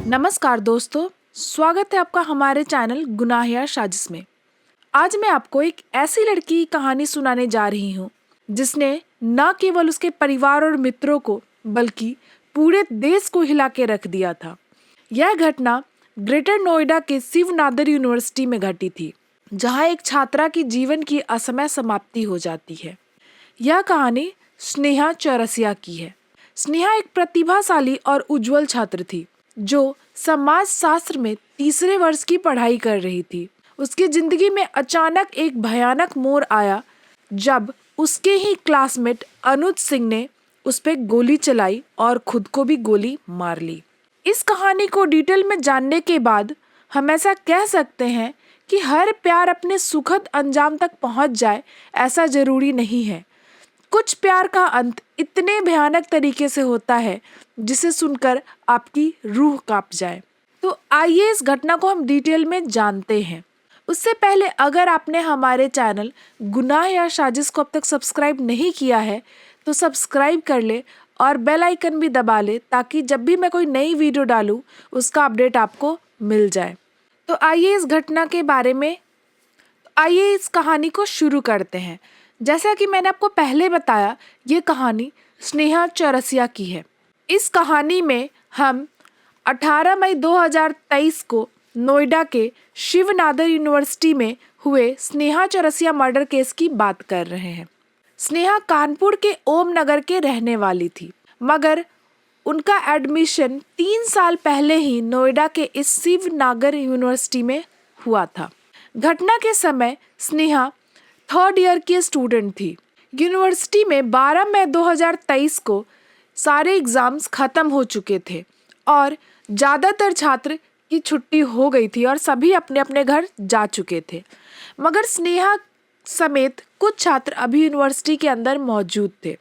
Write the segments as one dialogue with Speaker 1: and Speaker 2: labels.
Speaker 1: नमस्कार दोस्तों, स्वागत है आपका हमारे चैनल गुनाहिया साजिश में। आज मैं आपको एक ऐसी लड़की की कहानी सुनाने जा रही हूँ जिसने न केवल उसके परिवार और मित्रों को बल्कि पूरे देश को हिला के रख दिया था। यह घटना ग्रेटर नोएडा के शिव नादर यूनिवर्सिटी में घटी थी, जहाँ एक छात्रा की जीवन की असमय समाप्ति हो जाती है। यह कहानी स्नेहा चौरसिया की है। स्नेहा एक प्रतिभाशाली और उज्जवल छात्र थी जो समाज शास्त्र में तीसरे वर्ष की पढ़ाई कर रही थी। उसकी जिंदगी में अचानक एक भयानक मोड़ आया जब उसके ही क्लासमेट अनुज सिंह ने उस पर गोली चलाई और खुद को भी गोली मार ली। इस कहानी को डिटेल में जानने के बाद हम ऐसा कह सकते हैं कि हर प्यार अपने सुखद अंजाम तक पहुंच जाए ऐसा जरूरी नहीं है। कुछ प्यार का अंत इतने भयानक तरीके से होता है जिसे सुनकर आपकी रूह कांप जाए। तो आइए इस घटना को हम डिटेल में जानते हैं। उससे पहले अगर आपने हमारे चैनल गुनाह या साजिश को अब तक सब्सक्राइब नहीं किया है तो सब्सक्राइब कर ले और बेल आइकन भी दबा ले ताकि जब भी मैं कोई नई वीडियो डालूं उसका अपडेट आपको मिल जाए। तो आइए इस घटना के बारे में आइए इस कहानी को शुरू करते हैं। जैसा कि मैंने आपको पहले बताया, ये कहानी स्नेहा चौरसिया की है। इस कहानी में हम 18 मई 2023 को नोएडा के शिव नादर यूनिवर्सिटी में हुए स्नेहा चौरसिया मर्डर केस की बात कर रहे हैं। स्नेहा कानपुर के ओम नगर के रहने वाली थी, मगर उनका एडमिशन 3 साल पहले ही नोएडा के इस शिव नागर यूनिवर्सिटी में हुआ था। घटना के समय स्नेहा 3rd ईयर की स्टूडेंट थी। यूनिवर्सिटी में 12 मई 2023 को सारे एग्जाम्स खत्म हो चुके थे और ज़्यादातर छात्र की छुट्टी हो गई थी और सभी अपने अपने घर जा चुके थे, मगर स्नेहा समेत कुछ छात्र अभी यूनिवर्सिटी के अंदर मौजूद थे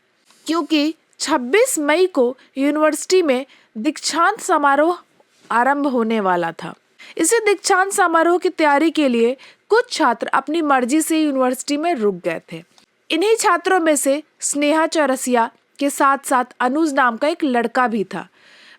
Speaker 1: क्योंकि 26 मई को यूनिवर्सिटी में दीक्षांत समारोह आरंभ होने वाला था। इसी दीक्षांत समारोह की तैयारी के लिए कुछ छात्र अपनी मर्जी से यूनिवर्सिटी में रुक गए थे। इन्हीं छात्रों में से स्नेहा चौरसिया के साथ साथ अनुज नाम का एक लड़का भी था।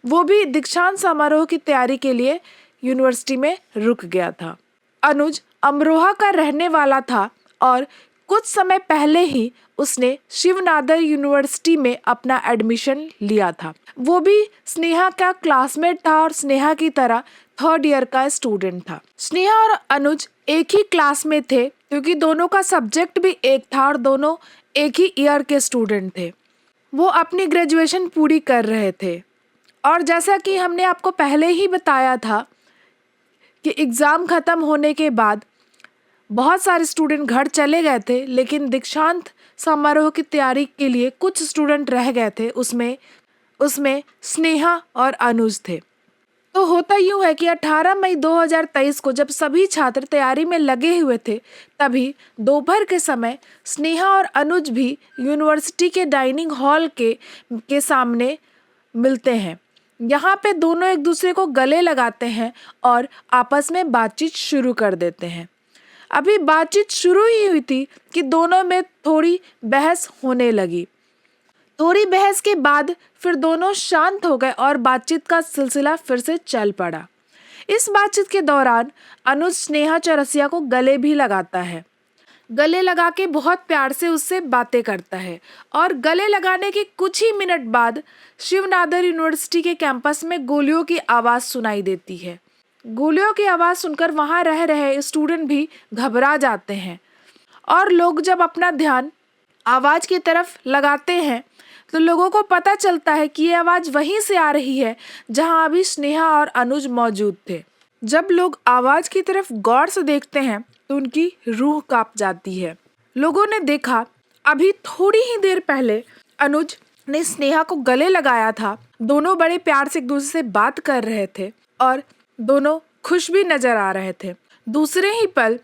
Speaker 1: वो भी दीक्षांत समारोह की तैयारी के लिए यूनिवर्सिटी में रुक गया था। अनुज अमरोहा का रहने वाला था और कुछ समय पहले ही उसने शिव नादर यूनिवर्सिटी में अपना एडमिशन लिया था। वो भी स्नेहा का क्लासमेट था और स्नेहा की तरह 3rd ईयर का स्टूडेंट था। स्नेहा और अनुज एक ही क्लास में थे क्योंकि दोनों का सब्जेक्ट भी एक था और दोनों एक ही ईयर के स्टूडेंट थे। वो अपनी ग्रेजुएशन पूरी कर रहे थे और जैसा कि हमने आपको पहले ही बताया था कि एग्ज़ाम ख़त्म होने के बाद बहुत सारे स्टूडेंट घर चले गए थे, लेकिन दीक्षांत समारोह की तैयारी के लिए कुछ स्टूडेंट रह गए थे। उसमें स्नेहा और अनुज थे। तो होता यूँ है कि 18 मई 2023 को जब सभी छात्र तैयारी में लगे हुए थे, तभी दोपहर के समय स्नेहा और अनुज भी यूनिवर्सिटी के डाइनिंग हॉल के सामने मिलते हैं। यहाँ पे दोनों एक दूसरे को गले लगाते हैं और आपस में बातचीत शुरू कर देते हैं। अभी बातचीत शुरू ही हुई थी कि दोनों में थोड़ी बहस होने लगी। थोड़ी बहस के बाद फिर दोनों शांत हो गए और बातचीत का सिलसिला फिर से चल पड़ा। इस बातचीत के दौरान अनुज स्नेहा चौरसिया को गले भी लगाता है। गले लगा के बहुत प्यार से उससे बातें करता है और गले लगाने के कुछ ही मिनट बाद शिव नादर यूनिवर्सिटी के कैंपस में गोलियों की आवाज़ सुनाई देती है। गोलियों की आवाज़ सुनकर वहाँ रह रहे स्टूडेंट भी घबरा जाते हैं और लोग जब अपना ध्यान आवाज़ की तरफ लगाते हैं तो लोगों को पता चलता है कि ये आवाज़ वहीं से आ रही है जहाँ अभी स्नेहा और अनुज मौजूद थे। जब लोग आवाज़ की तरफ गौर से देखते हैं तो उनकी रूह कांप जाती है। लोगों ने देखा अभी थोड़ी ही देर पहले अनुज ने स्नेहा को गले लगाया था। दोनों बड़े प्यार से एक दूसरे से बात कर रहे थे और दोनों खुश भी नजर आ रहे थे। दूसरे ही पल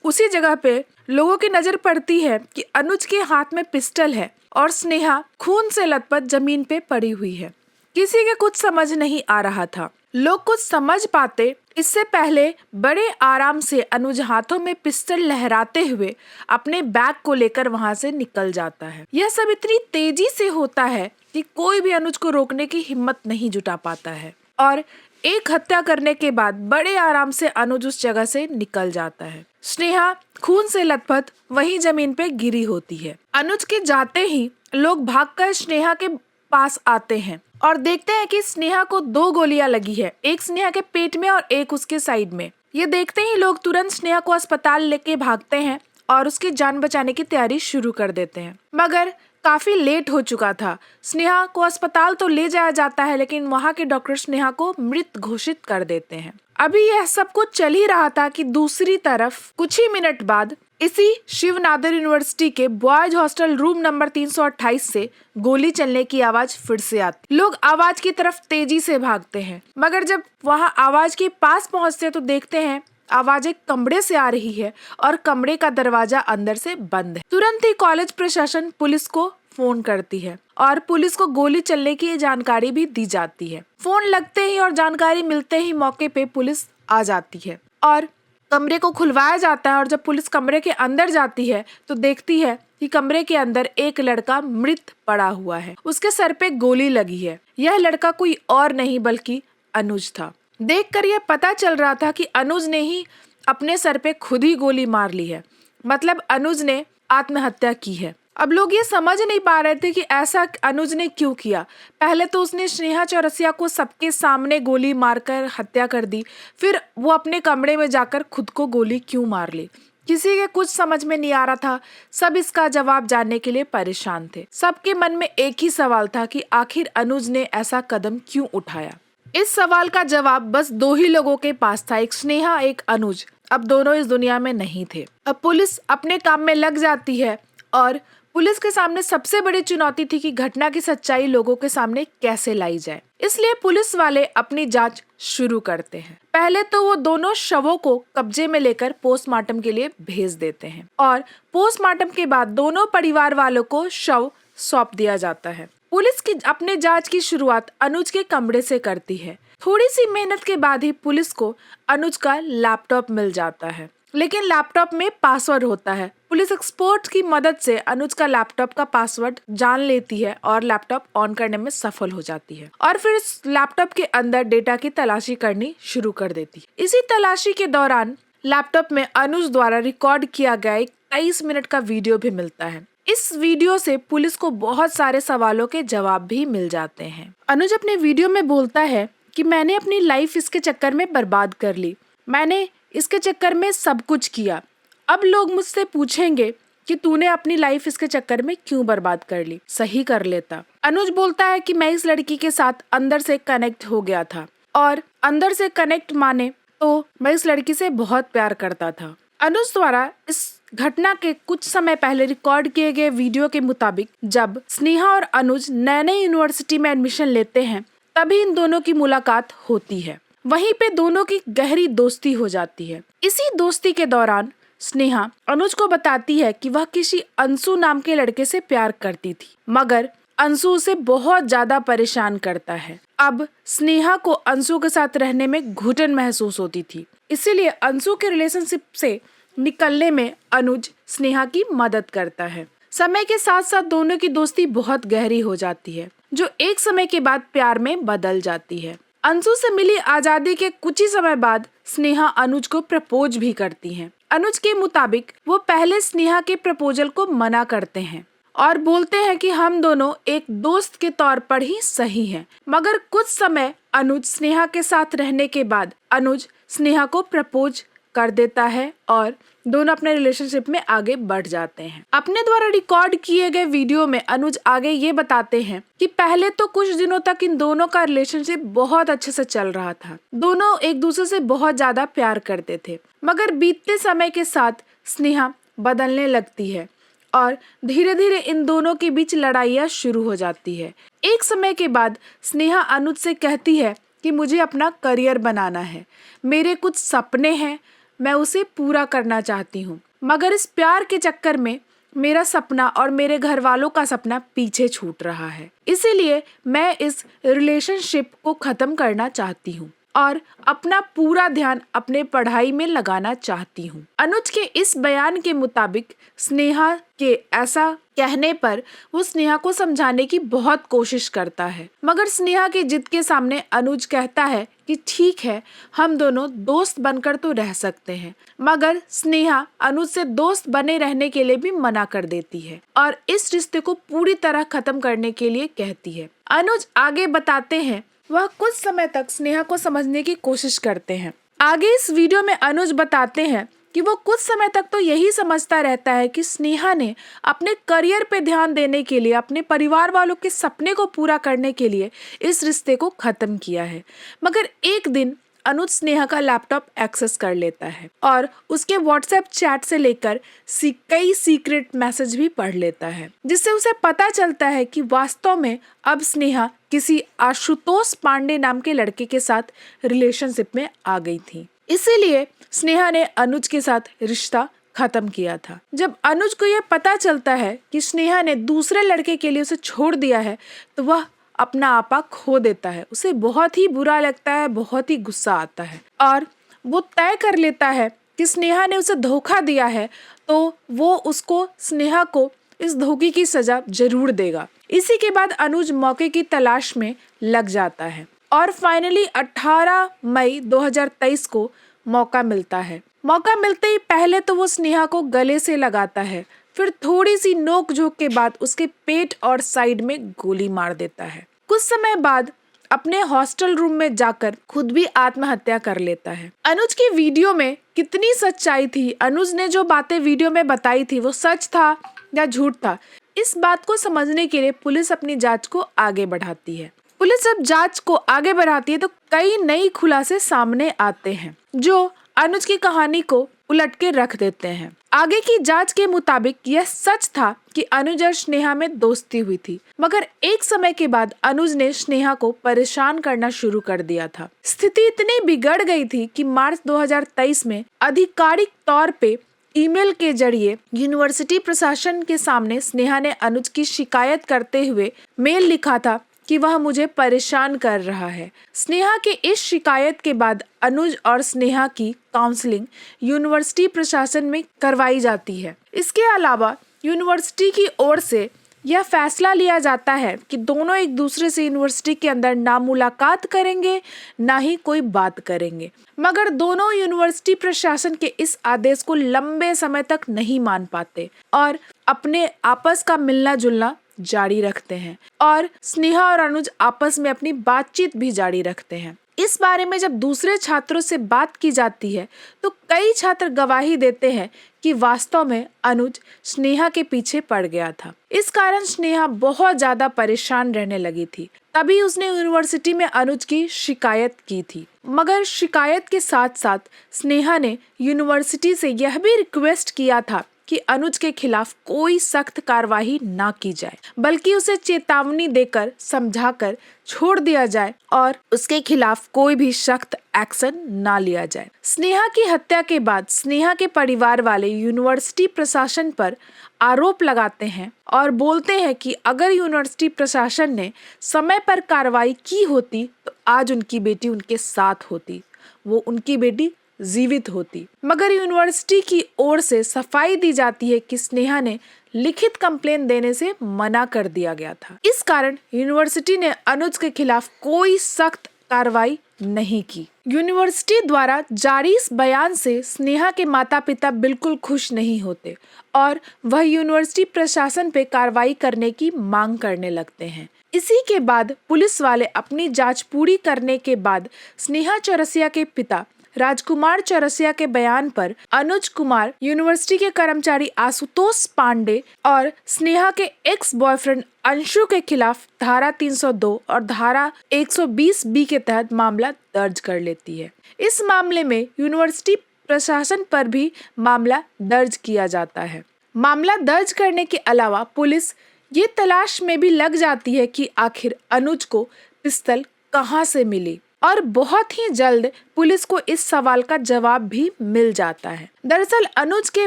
Speaker 1: उसी जगह पे लोगों की नज़र पड़ती है कि अनुज के हाथ में पिस्टल है और स्नेहा खून से लथपथ जमीन पे पड़ी हुई है। किसी के कुछ समझ नहीं आ रहा था। लोग कुछ समझ पाते इससे पहले बड़े आराम से अनुज हाथों में पिस्टल लहराते हुए अपने बैग को लेकर वहां से निकल जाता है। यह सब इतनी तेजी से होता है कि कोई भी अनुज को रोकने की हिम्मत नहीं जुटा पाता है और एक हत्या करने के बाद बड़े आराम से अनुज उस जगह से निकल जाता है। स्नेहा खून से लथपथ वहीं जमीन पे गिरी होती है। अनुज के जाते ही लोग भागकर स्नेहा के पास आते हैं और देखते हैं कि स्नेहा को 2 गोलियां लगी है, एक स्नेहा के पेट में और एक उसके साइड में। ये देखते ही लोग तुरंत स्नेहा को अस्पताल लेके भागते हैं और उसकी जान बचाने की तैयारी शुरू कर देते हैं, मगर काफी लेट हो चुका था। स्नेहा को अस्पताल तो ले जाया जाता है लेकिन वहाँ के डॉक्टर स्नेहा को मृत घोषित कर देते हैं। अभी यह सब कुछ चल ही रहा था कि दूसरी तरफ कुछ ही मिनट बाद इसी शिवनादर यूनिवर्सिटी के बॉयज हॉस्टल रूम नंबर 328 से गोली चलने की आवाज फिर से आती। लोग आवाज की तरफ तेजी से भागते हैं, मगर जब वहां आवाज के पास पहुंचते तो देखते हैं आवाज एक कमरे से आ रही है और कमरे का दरवाजा अंदर से बंद है। तुरंत ही कॉलेज प्रशासन पुलिस को फोन करती है और पुलिस को गोली चलने की जानकारी भी दी जाती है। फोन लगते ही और जानकारी मिलते ही मौके पे पुलिस आ जाती है और कमरे को खुलवाया जाता है। और जब पुलिस कमरे के अंदर जाती है तो देखती है कि कमरे के अंदर एक लड़का मृत पड़ा हुआ है, उसके सर पे गोली लगी है। यह लड़का कोई और नहीं बल्कि अनुज था। देखकर यह पता चल रहा था कि अनुज ने ही अपने सर पे खुद ही गोली मार ली है, मतलब अनुज ने आत्महत्या की है। अब लोग ये समझ नहीं पा रहे थे कि ऐसा अनुज ने क्यों किया। पहले तो उसने स्नेहा चौरसिया को सबके सामने गोली मारकर हत्या कर दी, फिर वो अपने कमरे में जाकर खुद को गोली क्यों मार ली। किसी के कुछ समझ में नहीं आ रहा था। सब इसका जवाब जानने के लिए परेशान थे। सबके मन में एक ही सवाल था कि आखिर अनुज ने ऐसा कदम क्यों उठाया। इस सवाल का जवाब बस 2 ही लोगों के पास था, एक स्नेहा एक अनुज। अब दोनों इस दुनिया में नहीं थे। अब पुलिस अपने काम में लग जाती है और पुलिस के सामने सबसे बड़ी चुनौती थी कि घटना की सच्चाई लोगों के सामने कैसे लाई जाए। इसलिए पुलिस वाले अपनी जांच शुरू करते हैं। पहले तो वो दोनों शवों को कब्जे में लेकर पोस्टमार्टम के लिए भेज देते हैं और पोस्टमार्टम के बाद दोनों परिवार वालों को शव सौंप दिया जाता है। पुलिस की अपने जांच की शुरुआत अनुज के कमरे से करती है। थोड़ी सी मेहनत के बाद ही पुलिस को अनुज का लैपटॉप मिल जाता है, लेकिन लैपटॉप में पासवर्ड होता है। पुलिस एक्सपर्ट की मदद से अनुज का लैपटॉप का पासवर्ड जान लेती है और लैपटॉप ऑन करने में सफल हो जाती है और फिर इस लैपटॉप के अंदर डेटा की तलाशी करनी शुरू कर देती है। इसी तलाशी के दौरान लैपटॉप में अनुज द्वारा रिकॉर्ड किया गया एक 23 मिनट का वीडियो भी मिलता है। इस वीडियो से पुलिस को बहुत सारे सवालों के जवाब भी मिल जाते हैं। अनुज अपने वीडियो में बोलता है कि मैंने अपनी लाइफ इसके चक्कर में बर्बाद कर ली, मैंने इसके चक्कर में सब कुछ किया। अब लोग मुझसे पूछेंगे कि तूने अपनी लाइफ इसके चक्कर में क्यों बर्बाद कर ली, सही कर लेता। अनुज बोलता है कि मैं इस लड़की के साथ अंदर से कनेक्ट हो गया था और अंदर से कनेक्ट माने तो मैं इस लड़की से बहुत प्यार करता था। अनुज द्वारा इस घटना के कुछ समय पहले रिकॉर्ड किए गए वीडियो के मुताबिक जब स्नेहा और अनुज नए यूनिवर्सिटी में एडमिशन लेते हैं तभी इन दोनों की मुलाकात होती है। वहीं पे दोनों की गहरी दोस्ती हो जाती है। इसी दोस्ती के दौरान स्नेहा अनुज को बताती है कि वह किसी अंशु नाम के लड़के से प्यार करती थी, मगर अंशु उसे बहुत ज्यादा परेशान करता है। अब स्नेहा को अंशु के साथ रहने में घुटन महसूस होती थी, इसीलिए अंशु के रिलेशनशिप से निकलने में अनुज स्नेहा की मदद करता है। समय के साथ साथ दोनों की दोस्ती बहुत गहरी हो जाती है, जो एक समय के बाद प्यार में बदल जाती है। अंशु से मिली आजादी के कुछ ही समय बाद स्नेहा अनुज को प्रपोज भी करती हैं। अनुज के मुताबिक वो पहले स्नेहा के प्रपोजल को मना करते हैं और बोलते हैं कि हम दोनों एक दोस्त के तौर पर ही सही हैं। मगर कुछ समय अनुज स्नेहा के साथ रहने के बाद अनुज स्नेहा को प्रपोज कर देता है और दोनों अपने रिलेशनशिप में आगे बढ़ जाते हैं। अपने द्वारा रिकॉर्ड किए गए वीडियो में अनुज आगे ये बताते हैं कि पहले तो कुछ दिनों तक इन दोनों का रिलेशनशिप बहुत अच्छे से चल रहा था। दोनों एक दूसरे से बहुत ज्यादा प्यार करते थे, मगर बीतते समय के साथ स्नेहा बदलने लगती है और धीरे धीरे इन दोनों के बीच लड़ाइयाँ शुरू हो जाती है। एक समय के बाद स्नेहा अनुज से कहती है कि मुझे अपना करियर बनाना है, मेरे कुछ सपने हैं, मैं उसे पूरा करना चाहती हूँ, मगर इस प्यार के चक्कर में मेरा सपना और मेरे घर वालों का सपना पीछे छूट रहा है, इसीलिए मैं इस रिलेशनशिप को खत्म करना चाहती हूँ। और अपना पूरा ध्यान अपने पढ़ाई में लगाना चाहती हूँ। अनुज के इस बयान के मुताबिक स्नेहा के ऐसा कहने पर वो स्नेहा को समझाने की बहुत कोशिश करता है, मगर स्नेहा की जिद के सामने अनुज कहता है कि ठीक है, हम दोनों दोस्त बनकर तो रह सकते हैं। मगर स्नेहा अनुज से दोस्त बने रहने के लिए भी मना कर देती है और इस रिश्ते को पूरी तरह खत्म करने के लिए कहती है। अनुज आगे बताते हैं, वह कुछ समय तक स्नेहा को समझने की कोशिश करते हैं। आगे इस वीडियो में अनुज बताते हैं कि वो कुछ समय तक तो यही समझता रहता है कि स्नेहा ने अपने करियर पे ध्यान देने के लिए, अपने परिवार वालों के सपने को पूरा करने के लिए इस रिश्ते को खत्म किया है। मगर एक दिन अनुज स्नेहा का लैपटॉप एक्सेस कर लेता है और उसके व्हाट्सएप चैट से लेकर कई सीक्रेट मैसेज भी पढ़ लेता है, जिससे उसे पता चलता है कि वास्तव में अब स्नेहा किसी आशुतोष पांडे नाम के लड़के के साथ रिलेशनशिप में आ गई थी। इसीलिए स्नेहा ने अनुज के साथ रिश्ता खत्म किया था। जब अनुज को यह पता चलता है कि स्नेहा ने दूसरे लड़के के लिए उसे छोड़ दिया है, तो वह अपना आपा खो देता है। उसे बहुत ही बुरा लगता है, बहुत ही गुस्सा आता है और वो तय कर लेता है कि स्नेहा ने उसे धोखा दिया है तो वो उसको, स्नेहा को इस धोखे की सजा जरूर देगा। इसी के बाद अनुज मौके की तलाश में लग जाता है और फाइनली 18 मई 2023 को मौका मिलता है। मौका मिलते ही पहले तो वो स्नेहा को गले से लगाता है, फिर थोड़ी सी नोक-झोंक के बाद उसके पेट और साइड में गोली मार देता है। कुछ समय बाद अपने हॉस्टल रूम में जाकर खुद भी आत्महत्या कर लेता है। अनुज की वीडियो में कितनी सच्चाई थी, अनुज ने जो बातें वीडियो में बताई थी वो सच था या झूठ था, इस बात को समझने के लिए पुलिस अपनी जांच को आगे बढ़ाती है। पुलिस जब जांच को आगे बढ़ाती है तो कई नए खुलासे सामने आते हैं जो अनुज की कहानी को उलट के रख देते हैं। आगे की जांच के मुताबिक यह सच था कि अनुज और स्नेहा में दोस्ती हुई थी, मगर एक समय के बाद अनुज ने स्नेहा को परेशान करना शुरू कर दिया था। स्थिति इतनी बिगड़ गई थी कि मार्च 2023 में आधिकारिक तौर पे ईमेल के जरिए यूनिवर्सिटी प्रशासन के सामने स्नेहा ने अनुज की शिकायत करते हुए मेल लिखा था कि वह मुझे परेशान कर रहा है। स्नेहा के इस शिकायत के बाद अनुज और स्नेहा की काउंसलिंग यूनिवर्सिटी प्रशासन में करवाई जाती है। इसके अलावा यूनिवर्सिटी की ओर से यह फैसला लिया जाता है कि दोनों एक दूसरे से यूनिवर्सिटी के अंदर ना मुलाकात करेंगे, ना ही कोई बात करेंगे। मगर दोनों यूनिवर्सिटी प्रशासन के इस आदेश को लंबे समय तक नहीं मान पाते और अपने आपस का मिलना जुलना जारी रखते हैं और स्नेहा और अनुज आपस में अपनी बातचीत भी जारी रखते हैं। इस बारे में जब दूसरे छात्रों से बात की जाती है तो कई छात्र गवाही देते हैं कि वास्तव में अनुज स्नेहा के पीछे पड़ गया था। इस कारण स्नेहा बहुत ज्यादा परेशान रहने लगी थी। तभी उसने यूनिवर्सिटी में अनुज की शिकायत की थी। मगर शिकायत के साथ साथ स्नेहा ने यूनिवर्सिटी से यह भी रिक्वेस्ट किया था कि अनुज के खिलाफ कोई सख्त कार्रवाई ना की जाए, बल्कि उसे चेतावनी देकर समझाकर छोड़ दिया जाए और उसके खिलाफ कोई भी सख्त एक्शन ना लिया जाए। स्नेहा की हत्या के बाद स्नेहा के परिवार वाले यूनिवर्सिटी प्रशासन पर आरोप लगाते हैं और बोलते हैं कि अगर यूनिवर्सिटी प्रशासन ने समय पर कार्रवाई की होती तो आज उनकी बेटी उनके साथ होती, वो उनकी बेटी जीवित होती। मगर यूनिवर्सिटी की ओर से सफाई दी जाती है कि स्नेहा ने लिखित कंप्लेन देने से मना कर दिया गया था। इस कारण यूनिवर्सिटी ने अनुज के खिलाफ कोई सख्त कार्रवाई नहीं की। यूनिवर्सिटी द्वारा जारी इस बयान से स्नेहा के माता पिता बिल्कुल खुश नहीं होते और वह यूनिवर्सिटी प्रशासन पे कार्रवाई करने की मांग करने लगते हैं। इसी के बाद पुलिस वाले अपनी जांच पूरी करने के बाद स्नेहा चौरसिया के पिता राजकुमार चौरसिया के बयान पर अनुज कुमार, यूनिवर्सिटी के कर्मचारी आशुतोष पांडे और स्नेहा के एक्स बॉयफ्रेंड अंशु के खिलाफ धारा 302 और धारा 120 बी के तहत मामला दर्ज कर लेती है। इस मामले में यूनिवर्सिटी प्रशासन पर भी मामला दर्ज किया जाता है। मामला दर्ज करने के अलावा पुलिस ये तलाश में भी लग जाती है कि आखिर अनुज को पिस्तौल कहां से मिली और बहुत ही जल्द पुलिस को इस सवाल का जवाब भी मिल जाता है। दरअसल अनुज के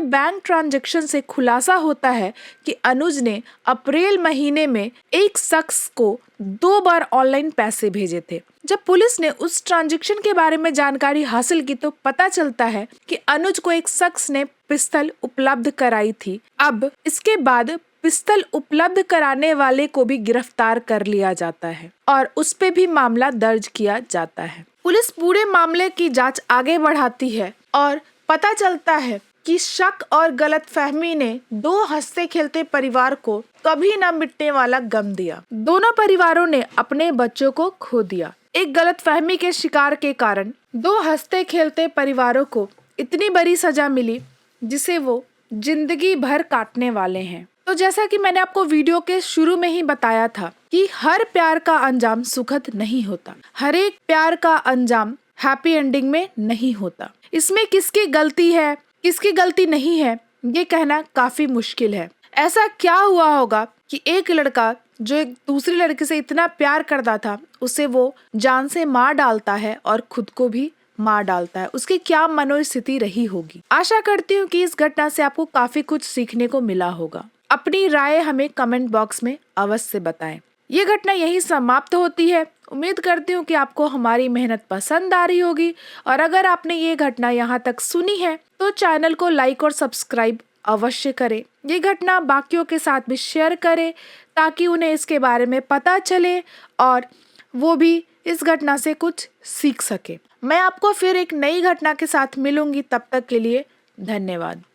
Speaker 1: बैंक ट्रांजैक्शन से खुलासा होता है कि अनुज ने अप्रैल महीने में एक शख्स को 2 बार ऑनलाइन पैसे भेजे थे। जब पुलिस ने उस ट्रांजैक्शन के बारे में जानकारी हासिल की तो पता चलता है कि अनुज को एक शख्स ने पिस्तौल उपलब्ध कराई थी। अब इसके बाद पिस्तौल उपलब्ध कराने वाले को भी गिरफ्तार कर लिया जाता है और उस पे भी मामला दर्ज किया जाता है। पुलिस पूरे मामले की जांच आगे बढ़ाती है और पता चलता है कि शक और गलतफहमी ने 2 हंसते खेलते परिवार को कभी न मिटने वाला गम दिया। दोनों परिवारों ने अपने बच्चों को खो दिया। एक गलतफहमी के शिकार के कारण 2 हंसते खेलते परिवारों को इतनी बड़ी सजा मिली जिसे वो जिंदगी भर काटने वाले हैं। तो जैसा कि मैंने आपको वीडियो के शुरू में ही बताया था कि हर प्यार का अंजाम सुखद नहीं होता, हर एक प्यार का अंजाम हैप्पी एंडिंग में नहीं होता। इसमें किसकी गलती है किसकी गलती नहीं है ये कहना काफी मुश्किल है। ऐसा क्या हुआ होगा कि एक लड़का जो एक दूसरी लड़की से इतना प्यार करता था उसे वो जान से मार डालता है और खुद को भी मार डालता है। उसकी क्या मनोस्थिति रही होगी। आशा करती हूँ कि इस घटना से आपको काफी कुछ सीखने को मिला होगा। अपनी राय हमें कमेंट बॉक्स में अवश्य बताएं। ये घटना यही समाप्त होती है। उम्मीद करती हूँ कि आपको हमारी मेहनत पसंद आ रही होगी और अगर आपने ये घटना यहाँ तक सुनी है तो चैनल को लाइक और सब्सक्राइब अवश्य करें। ये घटना बाकियों के साथ भी शेयर करें ताकि उन्हें इसके बारे में पता चले और वो भी इस घटना से कुछ सीख सके। मैं आपको फिर एक नई घटना के साथ मिलूंगी। तब तक के लिए धन्यवाद।